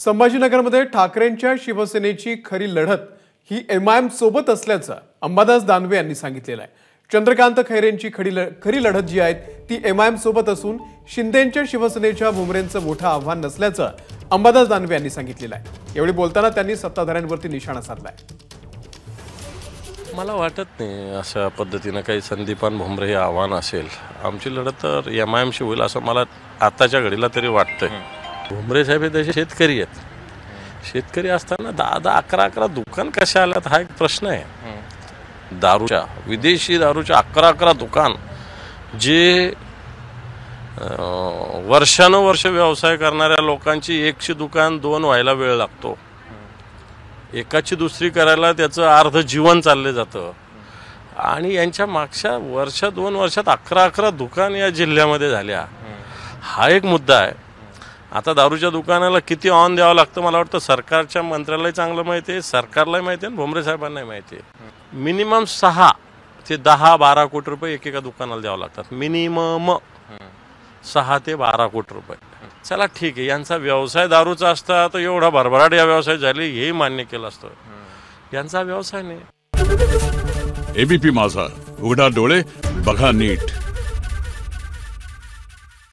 संभाजीनगरमध्ये ठाकरेंच्या शिवसेनेची खरी लढत ही एमआयएम सोबत असल्याचं अंबादास दानवे यांनी सांगितलेलं आहे। चंद्रकांत खैरेंची खरी लढत जी आहे ती एमआयएम सोबत असून शिंदेंच्या शिवसेनेच्या भुमरेंचं मोठं आव्हान नसल्याचं अंबादास दानवे यांनी सांगितलेलं आहे। यावेळी बोलताना त्यांनी सत्ताधाऱ्यांवरती निशाणा साधलाय। मला वाटत नाही अशा पद्धतीने काही संदीपान भुमरे हे आव्हान असेल। आमची लढत तर एमआयएमशी होईल असं मला आताच्या घडीला तरी वाटतंय। भुमरे साहेब हे तसे शेतकरी आहेत। शेतकरी असताना 10-11 दुकान कशा आल्यात हा एक प्रश्न आहे। दारूच्या विदेशी दारूच्या 11 दुकान जे वर्षानुवर्ष व्यवसाय करणाऱ्या लोकांची एकची दुकान 2 व्हायला वेळ लागतो। एकाची दुसरी करायला त्याचं अर्ध जीवन चालले जातं आणि यांच्या मागच्या 2 वर्षात 11 दुकान या जिल्ह्यामध्ये झाल्या। हा एक मुद्दा आहे। आता दारूच्या दुकानाला किती ऑन द्यावं लागतं मला वाटतं सरकारच्या मंत्र्यालाही चांगलं माहिती आहे, सरकारलाही माहिती आहे, भुमरे साहेबांनाही माहिती आहे। मिनिमम 6 ते 10-12 कोटी रुपये एकेका दुकानाला द्यावं लागतात। मिनिमम 6 ते 12 कोटी रुपये। चला ठीक आहे, यांचा व्यवसाय दारूचा असता तर एवढा भरभराट या व्यवसाय झाली हेही मान्य केलं असतं। यांचा व्यवसाय नाही। एबीपी माझा, उघडा डोळे बघा नीट।